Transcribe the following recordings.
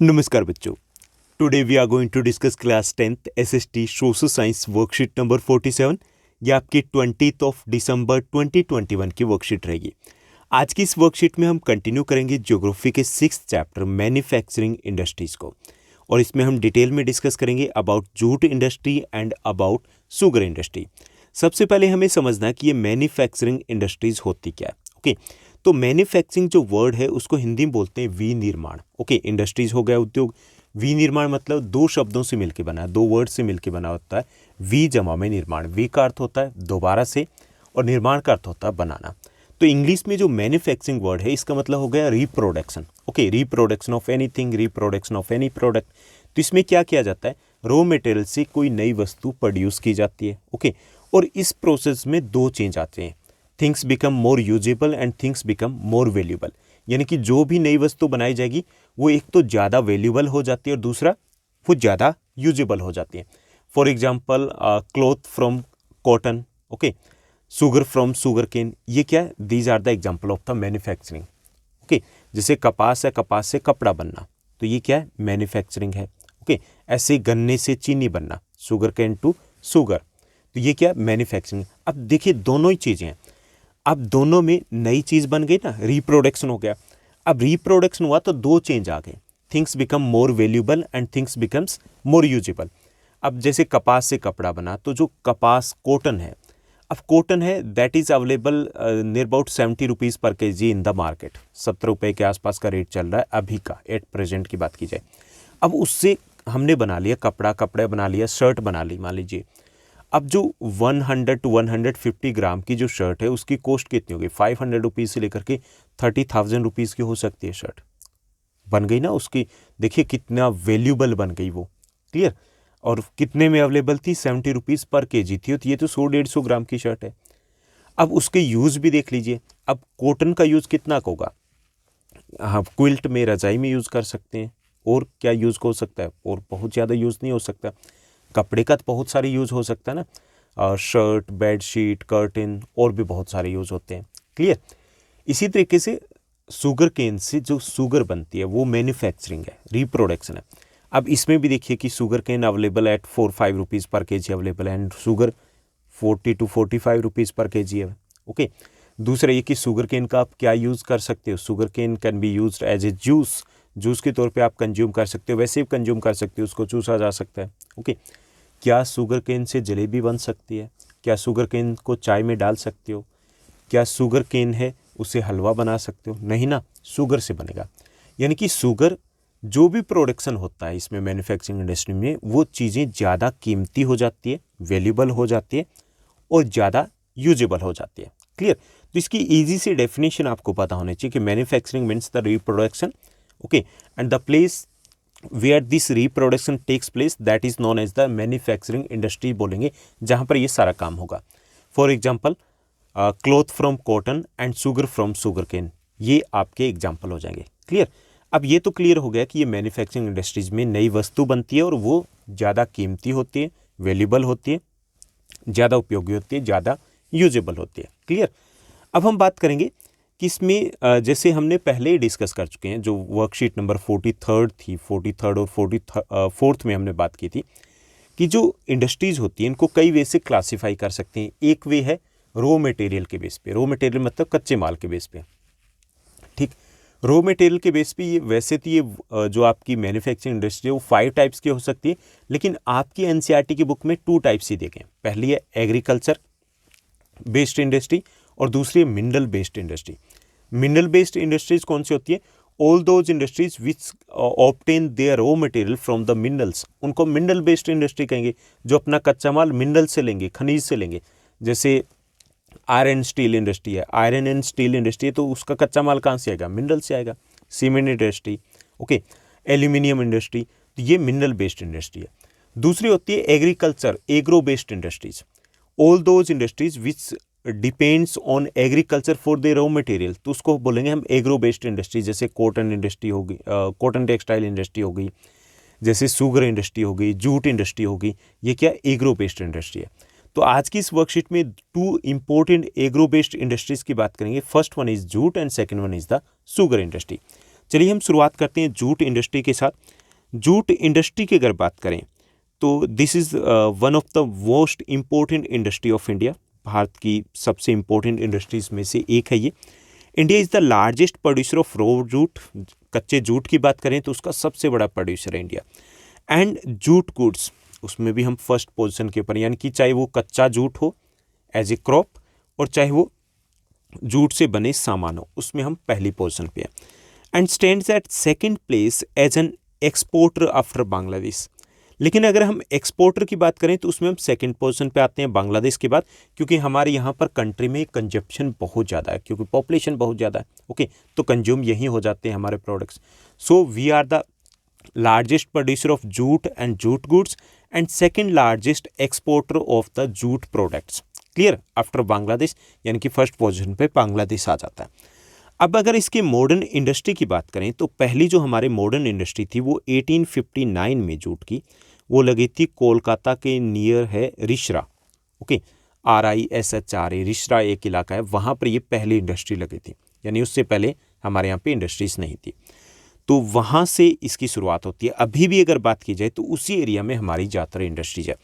नमस्कार बच्चों। Today we are going to discuss class 10th SST social science worksheet number 47। ये आपकी 20 दिसंबर 2021 की वर्कशीट रहेगी। आज की इस वर्कशीट में हम कंटिन्यू करेंगे ज्योग्राफी के 6th चैप्टर मैन्युफैक्चरिंग इंडस्ट्रीज़ को, और इसमें हम डिटेल में डिस्कस करेंगे about jute industry and about sugar industry. सबसे पहले हमें समझना है कि ये मैन्युफैक्चरिंग इंडस्ट्रीज़ होती क्या है। ओके, तो मैन्युफैक्चरिंग जो वर्ड है उसको हिंदी में बोलते हैं विनिर्माण। ओके, इंडस्ट्रीज हो गया उद्योग, विनिर्माण मतलब दो शब्दों से मिलकर बना है, दो वर्ड से मिलकर बना होता है। वी जमा में निर्माण, वी का अर्थ होता है दोबारा से और निर्माण का अर्थ होता है बनाना। तो इंग्लिश में जो मैन्युफैक्चरिंग वर्ड है इसका मतलब हो गया reproduction. Okay, reproduction of anything, reproduction of any product. तो इसमें क्या किया जाता है, रॉ मटेरियल से कोई नई वस्तु प्रोड्यूस की जाती है। ओके, और इस प्रोसेस में दो चेंज आते हैं, things become more usable and things become more valuable. यानी कि जो भी नई वस्तु बनाई जाएगी वो एक तो ज़्यादा वैल्यूएबल हो जाती है और दूसरा वो ज़्यादा यूजेबल हो जाती है। For example cloth from cotton, okay, sugar from sugar cane. ये क्या है, these are the example of the manufacturing. Okay, जैसे कपास है, कपास से कपड़ा बनना, तो ये क्या है, मैन्युफैक्चरिंग है। ओके, ऐसे गन्ने से चीनी बनना, शुगर केन टू शुगर, तो ये क्या, मैन्युफैक्चरिंग। अब देखिए दोनों ही चीज़ें हैं, अब दोनों में नई चीज़ बन गई ना, रिप्रोडक्शन हो गया। अब रिप्रोडक्शन हुआ तो दो चेंज आ गए, things become more valuable and things becomes more usable. अब जैसे कपास से कपड़ा बना, तो जो कपास कॉटन है, अब कॉटन है that is available near about 70 rupees per KG in the market. 70 रुपये के आसपास का रेट चल रहा है अभी का, एट प्रेजेंट की बात की जाए। अब उससे हमने बना लिया कपड़ा बना लिया, शर्ट बना ली मान लीजिए। अब जो 100 to 150 ग्राम की जो शर्ट है उसकी कॉस्ट कितनी होगी, 500 रुपीज़ से लेकर के 30,000 रुपीज़ की हो सकती है शर्ट। बन गई ना उसकी, देखिए कितना वैल्यूबल बन गई वो, क्लियर। और कितने में अवेलेबल थी, 70 रुपीज़ पर केजी थी, तो ये तो 100-150 ग्राम की शर्ट है। अब उसके यूज़ भी देख लीजिए, अब कॉटन का यूज़ कितना का होगा, हाँ क्विल्ट में, रजाई में यूज़ कर सकते हैं, और क्या यूज़ हो सकता है, और बहुत ज़्यादा यूज़ नहीं हो सकता। कपड़े का तो बहुत सारे यूज़ हो सकता है ना, और शर्ट, बेडशीट, कर्टेन, और भी बहुत सारे यूज़ होते हैं, क्लियर। इसी तरीके से शुगर केन से जो शुगर बनती है वो मैन्युफैक्चरिंग है, रिप्रोडक्शन है। अब इसमें भी देखिए कि sugar cane available at 4-5 rupees per kg available है, and sugar 40 to 45 rupees per kg है। ओके, दूसरा ये कि शुगर केन का आप क्या यूज़ कर सकते हो, sugar cane can be use as a juice, juice के तौर पे आप कंज्यूम कर सकते हो, वैसे भी कंज्यूम कर सकते हो, उसको चूसा जा सकता है। ओके, क्या शुगर केन से जलेबी बन सकती है, क्या शुगर केन को चाय में डाल सकते हो, क्या शुगर केन है उसे हलवा बना सकते हो, नहीं ना, शुगर से बनेगा। यानी कि शुगर जो भी प्रोडक्शन होता है इसमें मैन्युफैक्चरिंग इंडस्ट्री में, वो चीज़ें ज़्यादा कीमती हो जाती है, वैल्यूबल हो जाती है, और ज़्यादा यूजेबल हो जाती है, क्लियर। तो इसकी ईजी सी डेफिनेशन आपको पता होनी चाहिए कि manufacturing means the reproduction, okay, and the place where this reproduction takes place that is known as the manufacturing industry बोलेंगे, जहाँ पर ये सारा काम होगा। For example cloth from cotton and sugar from sugar cane, ये आपके एग्जाम्पल हो जाएंगे, क्लियर। अब ये तो क्लियर हो गया कि ये मैन्युफैक्चरिंग इंडस्ट्रीज में नई वस्तु बनती है और वो ज़्यादा कीमती होती है, वैल्यूबल होती है, ज़्यादा उपयोगी होती है, ज़्यादा यूजेबल होती है, क्लियर। अब हम बात करेंगे कि इसमें जैसे हमने पहले ही डिस्कस कर चुके हैं, जो वर्कशीट नंबर 43 थी, 43 और 44 में हमने बात की थी कि जो इंडस्ट्रीज़ होती हैं इनको कई वे से क्लासीफाई कर सकते हैं। एक वे है रॉ मटेरियल के बेस पे, रॉ मटेरियल मतलब कच्चे माल के बेस पे, ठीक। रॉ मटेरियल के बेस पे ये वैसे तो ये जो आपकी मैन्युफैक्चरिंग इंडस्ट्री है वो 5 टाइप्स की हो सकती है, लेकिन आपकी एनसीईआरटी की बुक में 2 टाइप्स ही देखे हैं। पहली है एग्रीकल्चर बेस्ड इंडस्ट्री और दूसरी है mineral based industry. Mineral based industries कौन सी होती है, all those industries which obtain their raw material from the minerals, उनको मिनरल बेस्ड इंडस्ट्री कहेंगे, जो अपना कच्चा माल मिनरल से लेंगे, खनिज से लेंगे। जैसे आयरन स्टील इंडस्ट्री है, आयरन एंड स्टील इंडस्ट्री है, तो उसका कच्चा माल कहाँ से आएगा, मिनरल से आएगा। Cement industry, okay, aluminium industry, तो ये मिनरल बेस्ड इंडस्ट्री है। दूसरी होती है agriculture agro based industries, all those industries which depends on agriculture for the raw material, तो उसको बोलेंगे हम एग्रो बेस्ड इंडस्ट्री। जैसे कॉटन इंडस्ट्री होगी, कॉटन टेक्सटाइल इंडस्ट्री हो गई, जैसे शुगर इंडस्ट्री हो गई, जूट इंडस्ट्री हो गई, ये क्या एग्रो बेस्ड इंडस्ट्री है। तो आज की इस वर्कशीट में 2 इंपॉर्टेंट एग्रो बेस्ड इंडस्ट्रीज की बात करेंगे। First one is jute and second one is the sugar industry. चलिए हम शुरुआत करते हैं जूट इंडस्ट्री के साथ। जूट इंडस्ट्री की अगर बात करें तो this is one of the most important industry of India. Bharat की सबसे इम्पोर्टेंट इंडस्ट्रीज में से एक है ये। India is the largest producer of raw jute. कच्चे जूट की बात करें तो उसका सबसे बड़ा प्रोड्यूसर है इंडिया। एंड जूट गुड्स, उसमें भी हम फर्स्ट पोजीशन के ऊपर, यानी कि चाहे वो कच्चा जूट हो एज ए क्रॉप और चाहे वो जूट से बने सामान हो, उसमें हम पहली पोजीशन पे हैं। And stands at second place as an exporter after Bangladesh. लेकिन अगर हम एक्सपोर्टर की बात करें तो उसमें हम सेकंड पोजीशन पे आते हैं बांग्लादेश के बाद, क्योंकि हमारे यहाँ पर कंट्री में कंजप्शन बहुत ज़्यादा है, क्योंकि पॉपुलेशन बहुत ज़्यादा है। ओके, तो कंज्यूम यहीं हो जाते हैं हमारे products. So we are the largest producer of jute and jute goods and second largest exporter of the jute products. Clear, after Bangladesh, यानी कि फर्स्ट पोजीशन पे बांग्लादेश आ जाता है। अब अगर इसके मॉडर्न इंडस्ट्री की बात करें तो पहली जो हमारे मॉडर्न इंडस्ट्री थी वो 1859 में जूट की, वो लगी थी कोलकाता के नियर है रिश्रा। ओके, RISHRA, रिश्रा एक इलाका है, वहाँ पर ये पहली इंडस्ट्री लगी थी, यानी उससे पहले हमारे यहाँ पे इंडस्ट्रीज नहीं थी। तो वहाँ से इसकी शुरुआत होती है। अभी भी अगर बात की जाए तो उसी एरिया में हमारी ज़्यादातर इंडस्ट्रीज है।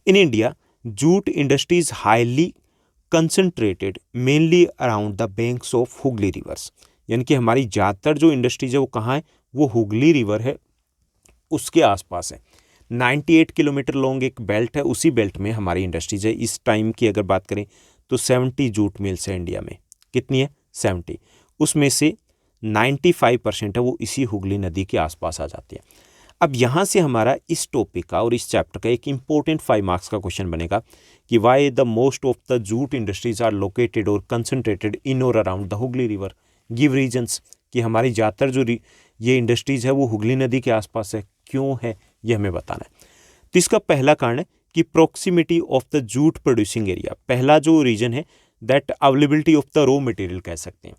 In India jute industries highly concentrated mainly around the banks of Hooghly reverse, यानी कि हमारी ज़्यादातर जो इंडस्ट्रीज है वो कहाँ है, वो हुगली रिवर है उसके आसपास है। 98 किलोमीटर लॉन्ग एक बेल्ट है, उसी बेल्ट में हमारी इंडस्ट्रीज है। इस टाइम की अगर बात करें तो 70 जूट मिल्स है इंडिया में। कितनी है? 70। उसमें से 95% है वो इसी हुगली नदी के आसपास आ जाती है। अब यहाँ से हमारा इस टॉपिक का और इस चैप्टर का एक इम्पोर्टेंट 5 मार्क्स का क्वेश्चन बनेगा कि why the most of the jute industries are located और कंसनट्रेटेड इन और around the Hooghly river. Give reasons, कि हमारी ज़्यादातर जो ये इंडस्ट्रीज है वो हुगली नदी के आसपास है, क्यों है ये हमें बताना है। तो इसका पहला कारण है कि proximity of the jute producing area. पहला जो रीजन है that availability of the raw material कह सकते हैं।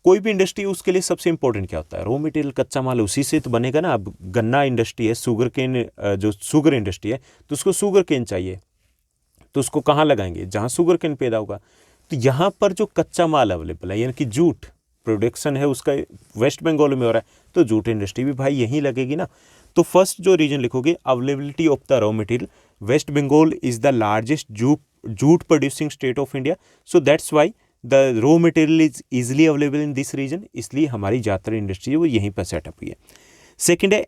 कोई भी इंडस्ट्री उसके लिए सबसे इंपॉर्टेंट क्या होता है? रॉ मटेरियल, कच्चा माल, उसी से तो बनेगा ना। अब गन्ना इंडस्ट्री है, शुगर केन, जो शुगर इंडस्ट्री है तो उसको शुगर केन चाहिए, तो उसको कहाँ लगाएंगे? जहाँ शुगर केन पैदा होगा। तो यहाँ पर जो कच्चा माल अवेलेबल है, यानी कि जूट प्रोडक्शन है उसका वेस्ट बंगाल में हो रहा है, तो जूट इंडस्ट्री भी भाई यहीं लगेगी ना। तो फर्स्ट जो रीजन लिखोगे, availability of the raw material. West Bengal is the largest jute producing state of India, so that's why the raw material is easily available in this region, इसलिए हमारी ज़्यादातर इंडस्ट्री है वो यहीं पर सेटअप हुई है। सेकेंड है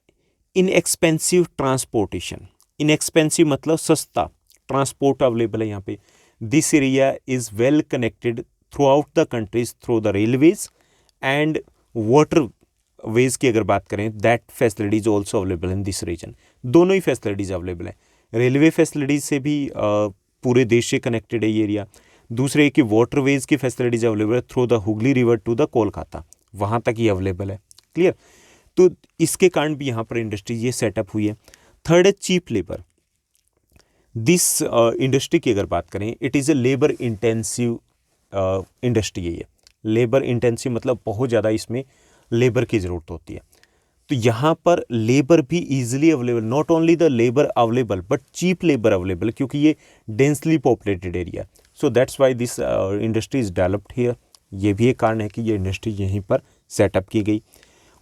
इनएक्सपेंसिव ट्रांसपोर्टेशन। इनएक्सपेंसिव मतलब सस्ता, ट्रांसपोर्ट अवेलेबल है यहाँ पे। This area is well connected throughout the countries through the railways and waterways की अगर बात करें, that facilities also available in this region. दोनों ही फैसिलिटीज़ अवेलेबल हैं। रेलवे फैसिलिटीज से भी पूरे देश से कनेक्टेड है ये एरिया। दूसरे कि वाटरवेज की फैसिलिटीज अवेलेबल है through the Hooghly river to the Kolkata, वहाँ तक ही अवेलेबल है। क्लियर, तो इसके कारण भी यहाँ पर इंडस्ट्री ये सेटअप हुई है। थर्ड है चीप लेबर। दिस इंडस्ट्री की अगर बात करें, it is a labour intensive industry है ये। लेबर इंटेंसिव मतलब बहुत ज़्यादा इसमें लेबर की ज़रूरत होती है। तो यहाँ पर लेबर भी easily available, not only the labour available but cheap labour available, क्योंकि ये densely populated area. So that's why this industry is developed here. ये भी एक कारण है कि ये इंडस्ट्री यहीं पर सेटअप की गई।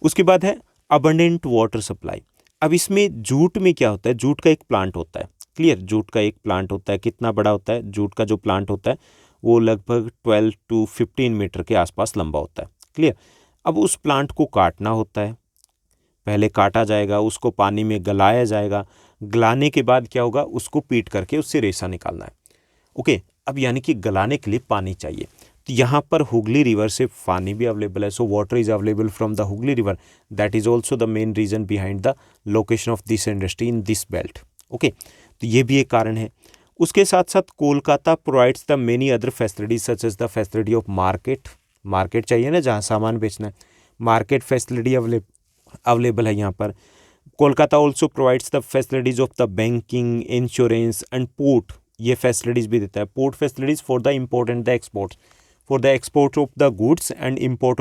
उसके बाद है अबंडेंट वाटर सप्लाई। अब इसमें जूट में क्या होता है, जूट का एक प्लांट होता है। क्लियर, जूट का एक प्लांट होता है। कितना बड़ा होता है जूट का जो प्लांट होता है? वो लगभग 12 to 15 मीटर के आसपास लंबा होता है। क्लियर, अब उस प्लांट को काटना होता है। पहले काटा जाएगा, उसको पानी में गलाया जाएगा। गलाने के बाद क्या होगा, उसको पीट करके उससे रेशा निकालना है। ओके, अब यानी कि गलाने के लिए पानी चाहिए। तो यहाँ पर हुगली रिवर से पानी भी अवेलेबल है। So water is available from the Hooghly river. That is also the main reason behind the location of this industry in this belt. Okay, तो ये भी एक कारण है। उसके साथ साथ Kolkata provides the many other facilities such as the facility of market. Market चाहिए ना, जहाँ सामान बेचना है, मार्केट फैसिलिटी अवेलेबल है यहाँ पर। Kolkata also provides the facilities of the banking, insurance and port. ये फैसिलिटीज़ भी देता है। Port facilities for the import and the exports, for the export of the goods and import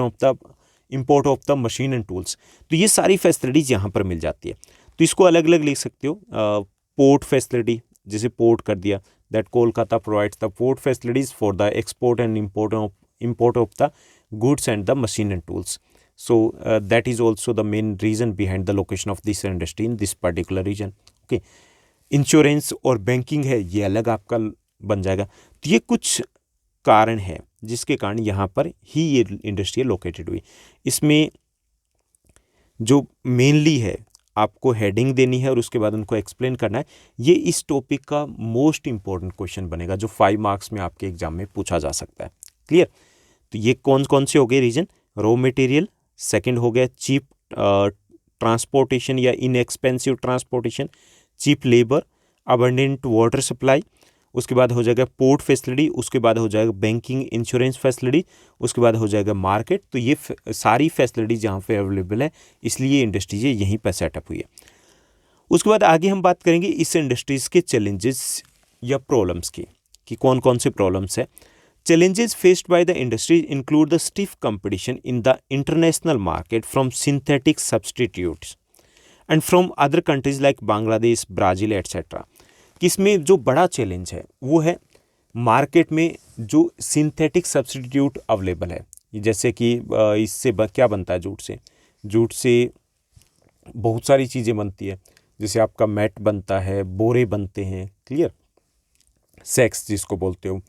of the machine and tools. तो ये सारी facilities यहाँ पर मिल जाती है। तो इसको अलग अलग लिख सकते हो। पोर्ट फैसिलिटी, जैसे पोर्ट कर दिया, that Kolkata provides the port facilities for the export and import of the goods and the machine and tools. So that is also the main reason behind the location of this industry in this particular region. Okay, insurance और banking है ये अलग आपका बन जाएगा। तो ये कुछ कारण है जिसके कारण यहाँ पर ही ये इंडस्ट्री लोकेटेड हुई। इसमें जो मेनली है आपको हेडिंग देनी है और उसके बाद उनको एक्सप्लेन करना है। ये इस टॉपिक का मोस्ट इंपॉर्टेंट क्वेश्चन बनेगा जो 5 मार्क्स में आपके एग्जाम में पूछा जा सकता है। क्लियर? तो ये कौन कौन से हो गए रीजन? रॉ मटेरियल, सेकंड हो गया चीप ट्रांसपोर्टेशन या inexpensive transportation, cheap labour, abundant water supply, उसके बाद हो जाएगा पोर्ट फैसिलिटी, उसके बाद हो जाएगा बैंकिंग इंश्योरेंस फैसिलिटी, उसके बाद हो जाएगा मार्केट। तो ये सारी फैसिलिटीज यहाँ पे अवेलेबल है, इसलिए इंडस्ट्रीज यहीं पर सेटअप हुई है। उसके बाद आगे हम बात करेंगे इस इंडस्ट्रीज़ के चैलेंजेस या प्रॉब्लम्स की कि कौन कौन से प्रॉब्लम्स है। Challenges faced by the industry include the stiff competition in the international market from synthetic substitutes and from other countries like Bangladesh, Brazil, etc. कि इसमें जो बड़ा चैलेंज है वो है मार्केट में जो सिंथेटिक सब्सटीट्यूट अवेलेबल है। जैसे कि इससे क्या बनता है? जूट से बहुत सारी चीज़ें बनती है, जैसे आपका मैट बनता है, बोरे बनते हैं, क्लियर, सेक्स जिसको बोलते हो,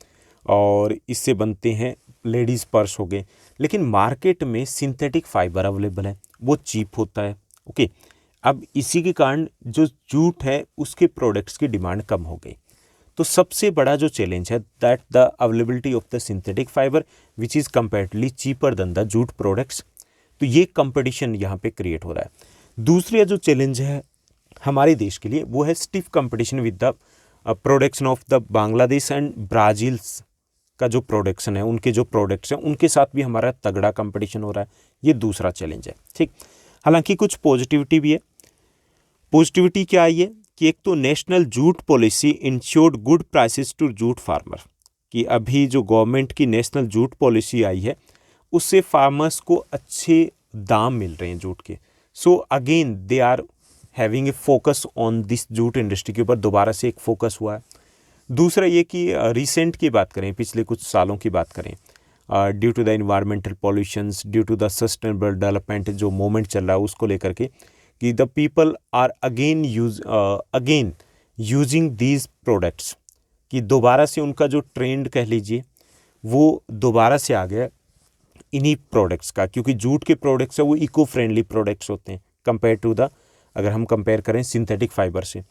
और इससे बनते हैं लेडीज़ पर्स हो गए। लेकिन मार्केट में सिंथेटिक फाइबर अवेलेबल है, वो चीप होता है। ओके, अब इसी के कारण जो जूट है उसके प्रोडक्ट्स की डिमांड कम हो गई। तो सबसे बड़ा जो चैलेंज है that the availability of the synthetic fibre which is comparatively cheaper than the jute products. तो ये कंपटीशन यहाँ पे क्रिएट हो रहा है। दूसरा जो चैलेंज है हमारे देश के लिए वो है stiff competition with the production of the Bangladesh and Brazil's का जो प्रोडक्शन है, उनके जो प्रोडक्ट्स हैं उनके साथ भी हमारा तगड़ा कंपटीशन हो रहा है। ये दूसरा चैलेंज है। ठीक, हालांकि कुछ पॉजिटिविटी भी है। पॉजिटिविटी क्या आई है कि एक तो national jute policy insured good prices to jute farmer, कि अभी जो गवर्नमेंट की नेशनल जूट पॉलिसी आई है उससे फार्मर्स को अच्छे दाम मिल रहे हैं जूट के। So again they are having a focus on this jute industry के ऊपर दोबारा से एक फोकस हुआ है। दूसरा ये कि रिसेंट की बात करें, पिछले कुछ सालों की बात करें, due to the environmental pollutions, due to the sustainable development जो मूवमेंट चल रहा है उसको लेकर के, कि the people are again using these products, कि दोबारा से उनका जो ट्रेंड कह लीजिए वो दोबारा से आ गया इन्हीं प्रोडक्ट्स का, क्योंकि जूट के प्रोडक्ट्स है वो इको फ्रेंडली प्रोडक्ट्स होते हैं कंपेयर टू द, अगर हम कंपेयर करें सिंथेटिक फाइबर से,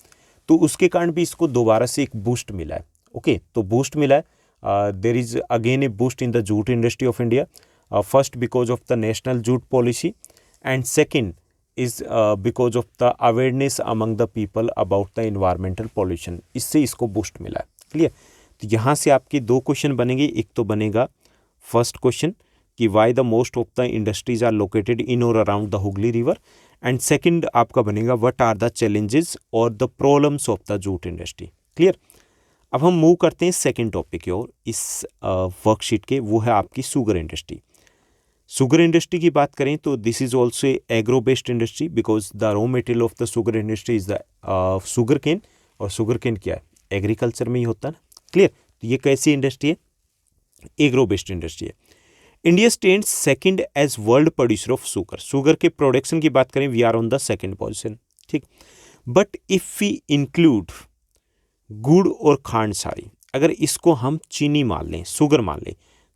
तो उसके कारण भी इसको दोबारा से एक बूस्ट मिला है। ओके, तो बूस्ट मिला है। There is again a boost in the jute industry of India, first because of the national jute policy and second is because of the awareness among the people about the environmental pollution, इससे इसको boost मिला है। Clear? तो यहाँ से आपके 2 question बनेंगे। एक तो बनेगा फर्स्ट क्वेश्चन कि why the most of the industries are located in और around the Hooghly river, and second आपका बनेगा व्हाट आर द चैलेंजेस और the problems of the jute industry. Clear? अब हम मूव करते हैं सेकंड टॉपिक की ओर इस वर्कशीट के, वो है आपकी शुगर इंडस्ट्री। शुगर इंडस्ट्री की बात करें तो this is also agro based industry because the raw material of the sugar industry is the sugar cane, और शुगर केन क्या है? एग्रीकल्चर में ही होता है ना। क्लियर? तो ये कैसी इंडस्ट्री है? एग्रो बेस्ड इंडस्ट्री है। India stands second as world producer of sugar. Sugar के प्रोडक्शन की बात करें we are on the second position. ठीक, बट इफ वी इंक्लूड गुड़ और खांड सारी, अगर इसको हम चीनी मान लें, शुगर मान लें,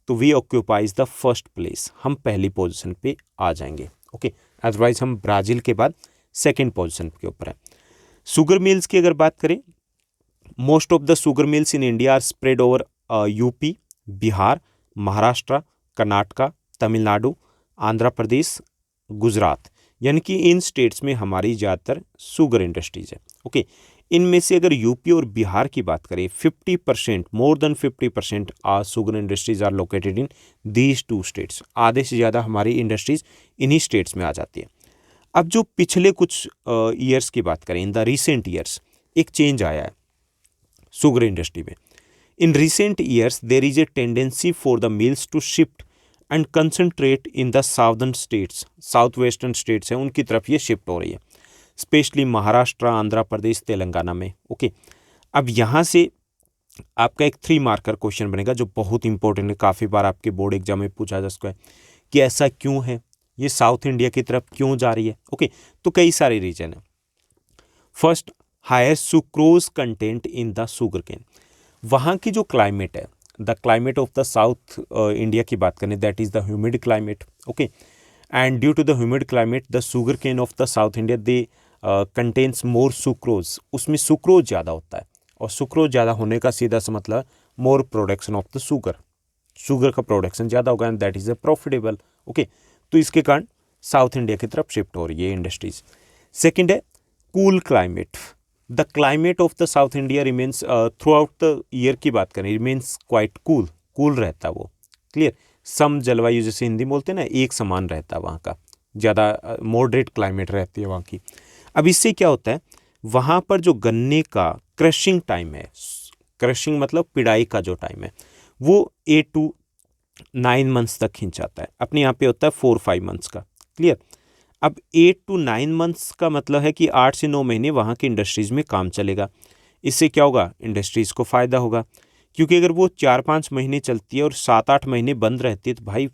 तो we occupies the first place, हम पहली पोजीशन पे आ जाएंगे। ओके, अदरवाइज हम ब्राज़ील के बाद सेकंड पोजीशन के ऊपर है। शुगर मिल्स की अगर बात करें, most of the sugar mills in India are spread over UP, Bihar, Maharashtra, Karnataka, Tamil Nadu, Andhra Pradesh, Gujarat, यानी कि इन स्टेट्स में हमारी ज़्यादातर शुगर इंडस्ट्रीज है। ओके, इनमें से अगर यूपी और बिहार की बात करें 50%, more than 50% are sugar industries are located in these 2 states. आधे से ज़्यादा हमारी इंडस्ट्रीज इन्हीं स्टेट्स में आ जाती है। अब जो पिछले कुछ ईयर्स की बात करें, इन द रिसेंट ईयर्स एक चेंज आया है शुगर इंडस्ट्री में। In recent years, there is a tendency for the mills to shift and concentrate in the southern states, southwestern states हैं उनकी तरफ ये शिफ्ट हो रही है, स्पेशली महाराष्ट्र, आंध्र प्रदेश, तेलंगाना में। ओके, अब यहाँ से आपका एक 3 मार्कर क्वेश्चन बनेगा जो बहुत इंपॉर्टेंट है, काफ़ी बार आपके बोर्ड एग्जाम में पूछा जा सकता है कि ऐसा क्यों है, ये साउथ इंडिया की तरफ क्यों जा रही है? ओके, तो कई सारे रीजन है। First, higher sucrose content in the sugar cane. वहाँ की जो क्लाइमेट है, the climate of the South India की बात करें, that is the humid climate. Okay, and due to the humid climate the sugar cane of the South India they contains more sucrose. उसमें sucrose ज़्यादा होता है, और sucrose ज़्यादा होने का सीधा सा मतलब more production of the sugar, sugar का प्रोडक्शन ज़्यादा होगा, and that is a profitable. Okay, तो इसके कारण साउथ इंडिया की तरफ शिफ्ट हो रही है इंडस्ट्रीज। सेकेंड है cool climate. The climate of the South India remains through out the year की बात करें, रिमेन्स क्वाइट कूल, कूल रहता है वो, क्लियर। सम जलवायु जैसे हिंदी में बोलते हैं ना, एक समान रहता है वहाँ का, ज़्यादा मॉडरेट क्लाइमेट रहती है वहाँ की। अब इससे क्या होता है, वहाँ पर जो गन्ने का क्रशिंग टाइम है, क्रशिंग मतलब पिड़ाई का जो टाइम है, वो 8 to 9 मंथ्स तक खिंचाता है। अपने यहाँ पे होता है 4-5 मंथ्स का, क्लियर। अब 8 to 9 मंथ्स का मतलब है कि 8 से 9 महीने वहाँ की इंडस्ट्रीज़ में काम चलेगा। इससे क्या होगा, इंडस्ट्रीज़ को फ़ायदा होगा, क्योंकि अगर वो 4-5 महीने चलती है और 7-8 महीने बंद रहती है, तो भाई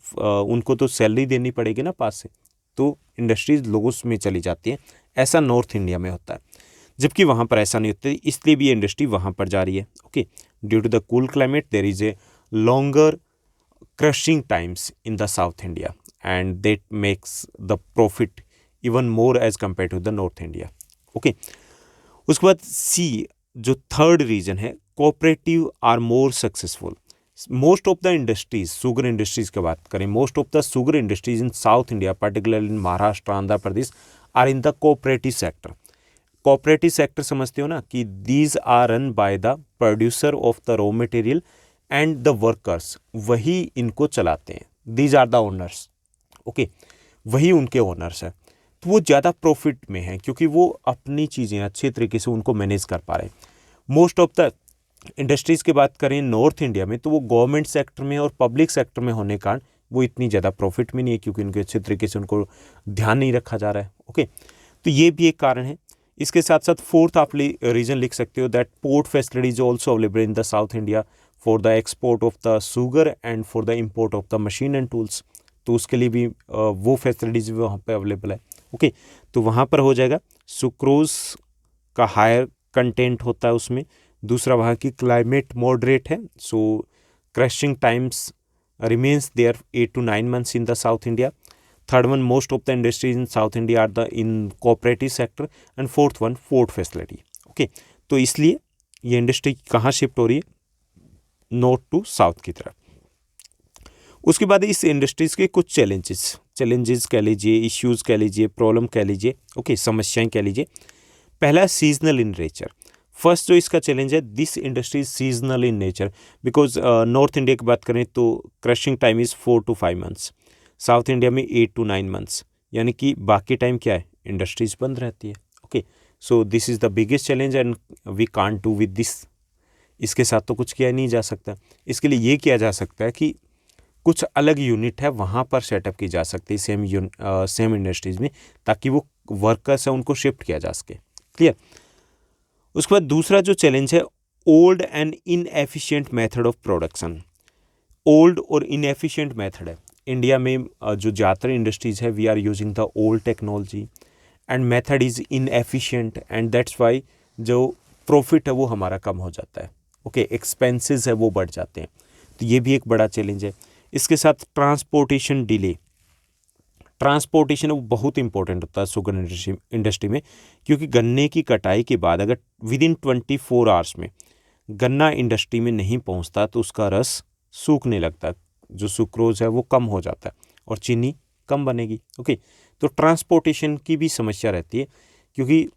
उनको तो सैलरी देनी पड़ेगी ना पास से, तो इंडस्ट्रीज़ लोगों में चली जाती है। ऐसा नॉर्थ इंडिया में होता है, जबकि वहाँ पर ऐसा नहीं होता, इसलिए भी ये इंडस्ट्री वहाँ पर जा रही है। Okay, due to the cool climate there is a longer crushing times in the South India, and that makes the profit even more as compared to the North India. Okay, उसके बाद see, जो third region है, cooperative are more successful. Most of the industries, sugar industries की बात करें, most of the sugar industries in South India, particularly in Maharashtra, Andhra Pradesh, are in the cooperative sector. Cooperative sector समझते हो ना, कि these are run by the producer of the raw material and the workers, वही इनको चलाते हैं, these are the owners. Okay, वही उनके ओनर्स हैं, तो वो ज़्यादा प्रॉफिट में हैं, क्योंकि वो अपनी चीज़ें अच्छे तरीके से उनको मैनेज कर पा रहे हैं। मोस्ट ऑफ द इंडस्ट्रीज़ की बात करें नॉर्थ इंडिया में, तो वो गवर्नमेंट सेक्टर में और पब्लिक सेक्टर में होने के कारण वो इतनी ज़्यादा प्रॉफिट में नहीं है, क्योंकि उनके अच्छे तरीके से उनको ध्यान नहीं रखा जा रहा है। ओके, तो ये भी एक कारण है। इसके साथ साथ फोर्थ आप रीजन लिख सकते हो, that port facilities also available in the South India for the export of the sugar and for the import of the machine and tools. तो उसके लिए भी वो फैसिलिटीज़ भी वहाँ पे अवेलेबल है। ओके, तो वहाँ पर हो जाएगा, सुक्रोज का हायर कंटेंट होता है उसमें। दूसरा, वहाँ की क्लाइमेट मॉडरेट है, so crushing times remains there 8 to 9 months in the South India. Third one, most of the industries in South India are the in cooperative sector. And fourth one, port facility. Okay, तो इसलिए ये industry कहाँ shift हो रही है, north to south की तरफ। उसके बाद इस इंडस्ट्रीज के कुछ चैलेंजेस कह लीजिए, इश्यूज कह लीजिए, प्रॉब्लम कह लीजिए, ओके, समस्याएं कह लीजिए। पहला, सीजनल इन नेचर। फर्स्ट जो इसका चैलेंज है, this industry is seasonal in nature, because north India की बात करें तो crushing time is 4 to 5 months, south India में 8 to 9 मंथ्स, यानी कि बाकी टाइम क्या है, इंडस्ट्रीज बंद रहती है। Okay, so this is the biggest challenge and we can't do with this. इसके साथ तो कुछ किया नहीं जा सकता। इसके लिए ये किया जा सकता है कि कुछ अलग यूनिट है वहाँ पर सेटअप की जा सकती है सेम इंडस्ट्रीज़ में, ताकि वो वर्कर्स हैं उनको शिफ्ट किया जा सके, क्लियर। उसके बाद दूसरा जो चैलेंज है, old and inefficient method of production. Old और इनएफिशिएंट मेथड है इंडिया में, जो ज़्यादातर इंडस्ट्रीज़ है, we are using the old technology and method is inefficient, and that's why जो प्रॉफिट है वो हमारा कम हो जाता है। ओके, एक्सपेंसेस है वो बढ़ जाते हैं, तो ये भी एक बड़ा चैलेंज है। इसके साथ ट्रांसपोर्टेशन डिले, ट्रांसपोर्टेशन वो बहुत इंपॉर्टेंट होता है शुगर इंडस्ट्री में, क्योंकि गन्ने की कटाई के बाद अगर विद इन 24 आवर्स में गन्ना इंडस्ट्री में नहीं पहुंचता, तो उसका रस सूखने लगता है, जो सुक्रोज है वो कम हो जाता है और चीनी कम बनेगी। ओके, तो ट्रांसपोर्टेशन की भी समस्या रहती है, क्योंकि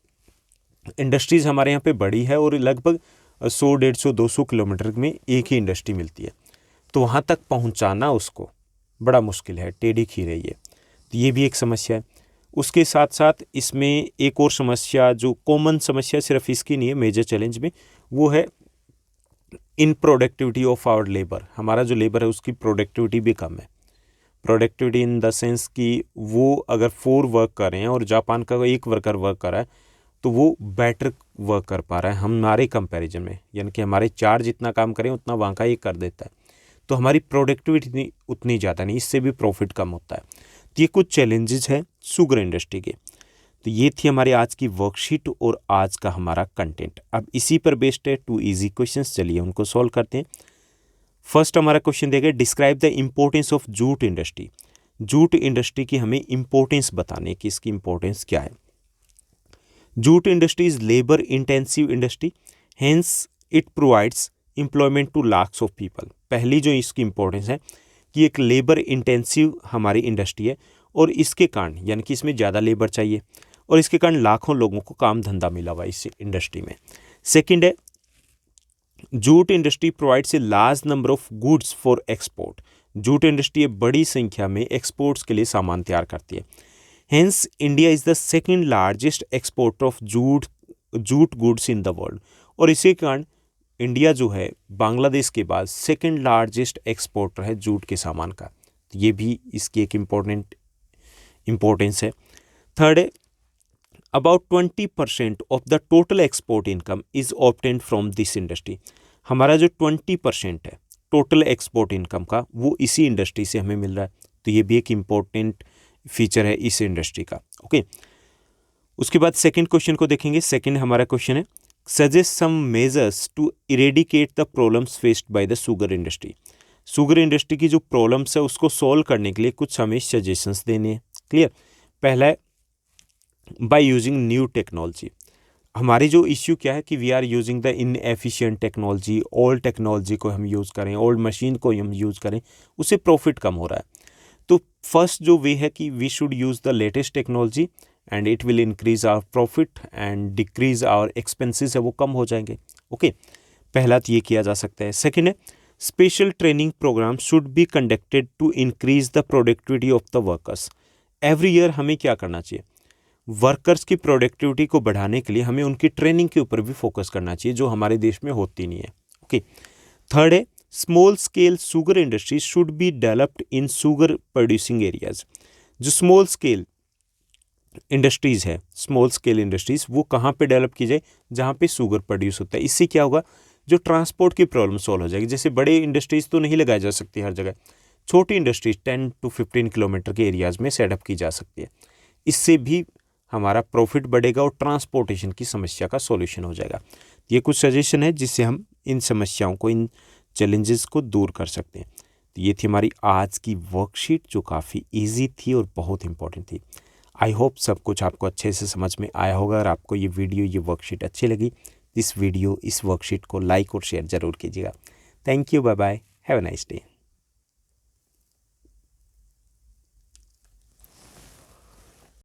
इंडस्ट्रीज़ हमारे यहाँ पे बड़ी है और लगभग 100, 150, 200 किलोमीटर में एक ही इंडस्ट्री मिलती है, तो वहाँ तक पहुँचाना उसको बड़ा मुश्किल है, टेढ़ी खीर है ये, तो ये भी एक समस्या है। उसके साथ साथ इसमें एक और समस्या, जो कॉमन समस्या सिर्फ इसकी नहीं है, मेजर चैलेंज में, वो है in productivity of our labour. हमारा जो लेबर है उसकी प्रोडक्टिविटी भी कम है। प्रोडक्टिविटी इन द सेंस कि वो अगर 4 वर्क कर रहे हैं और जापान का 1 वर्कर वर्क कर रहा है, तो वो बेटर वर्क कर पा रहा है हमारे कंपैरिजन में, यानी कि हमारे 4 जितना काम करें उतना वहाँ का 1 कर देता है, तो हमारी प्रोडक्टिविटी उतनी ज़्यादा नहीं, इससे भी प्रॉफिट कम होता है। ये कुछ चैलेंजेस हैं शुगर इंडस्ट्री के। तो ये थी हमारी आज की वर्कशीट और आज का हमारा कंटेंट। अब इसी पर बेस्ड है 2 इजी क्वेश्चंस, चलिए उनको सॉल्व करते हैं। फर्स्ट हमारा क्वेश्चन देगा describe the importance of jute industry. Jute industry की हमें इम्पोर्टेंस बताने की, इसकी इम्पोर्टेंस क्या है। Jute industry is labour intensive industry, hence it provides employment to lakhs of people. पहली जो इसकी इम्पोर्टेंस है कि एक लेबर इंटेंसिव हमारी इंडस्ट्री है और इसके कारण यानी कि इसमें ज़्यादा लेबर चाहिए और इसके कारण लाखों लोगों को काम धंधा मिला हुआ इस इंडस्ट्री में। सेकंड है jute industry provides a large number of goods for export. Jute industry बड़ी संख्या में एक्सपोर्ट्स के लिए सामान तैयार करती है। Hence India is the second largest exporter of jute goods in the world. और इसी कारण इंडिया जो है बांग्लादेश के बाद सेकेंड लार्जेस्ट एक्सपोर्टर है जूट के सामान का। तो ये भी इसकी एक इम्पोर्टेंस है। थर्ड है about 20% of the total export income is obtained from this industry. हमारा जो 20% है टोटल एक्सपोर्ट इनकम का वो इसी इंडस्ट्री से हमें मिल रहा है। तो ये भी एक इम्पोर्टेंट फीचर है इस इंडस्ट्री का। ओके, उसके बाद सेकंड क्वेश्चन को देखेंगे। सेकंड हमारा क्वेश्चन है suggest some measures to eradicate the problems faced by the sugar industry. Sugar industry की जो प्रॉब्लम्स है उसको सॉल्व करने के लिए कुछ हमें सजेशंस देने हैं। क्लियर। पहला है बाय यूजिंग न्यू टेक्नोलॉजी। हमारी जो इश्यू क्या है कि we are using the inefficient technology, old technology को हम यूज़ करें, ओल्ड मशीन को हम यूज़ करें, उससे प्रॉफिट कम हो रहा है। तो फर्स्ट जो वे है कि we should use the latest technology and it will increase our profit and decrease our expenses है वो कम हो जाएंगे। ओके, पहला तो ये किया जा सकता है। सेकेंड है special training programme should be conducted to increase the productivity of the workers. Every year हमें क्या करना चाहिए, वर्कर्स की प्रोडक्टिविटी को बढ़ाने के लिए हमें उनकी ट्रेनिंग के ऊपर भी फोकस करना चाहिए जो हमारे देश में होती नहीं है। ओके, थर्ड है small scale sugar industry should be developed in sugar producing areas. जो स्मॉल स्केल इंडस्ट्रीज़ है, स्मॉल स्केल इंडस्ट्रीज़ वो कहाँ पे डेवलप की जाए, जहाँ पे शुगर प्रोड्यूस होता है। इससे क्या होगा, जो ट्रांसपोर्ट की प्रॉब्लम सॉल्व हो जाएगी। जैसे बड़े इंडस्ट्रीज़ तो नहीं लगाई जा सकती हर जगह, छोटी इंडस्ट्रीज 10 to 15 किलोमीटर के एरियाज़ में सेटअप की जा सकती है। इससे भी हमारा प्रॉफिट बढ़ेगा और ट्रांसपोर्टेशन की समस्या का सॉल्यूशन हो जाएगा। ये कुछ सजेशन है जिससे हम इन समस्याओं को, इन चैलेंजेस को दूर कर सकते हैं। तो ये थी हमारी आज की वर्कशीट जो काफ़ी इजी थी और बहुत इंपॉर्टेंट थी। आई होप सब कुछ आपको अच्छे से समझ में आया होगा। अगर आपको ये वीडियो, ये वर्कशीट अच्छी लगी, इस वर्कशीट को लाइक और शेयर ज़रूर कीजिएगा। Thank you, bye bye, have a nice day.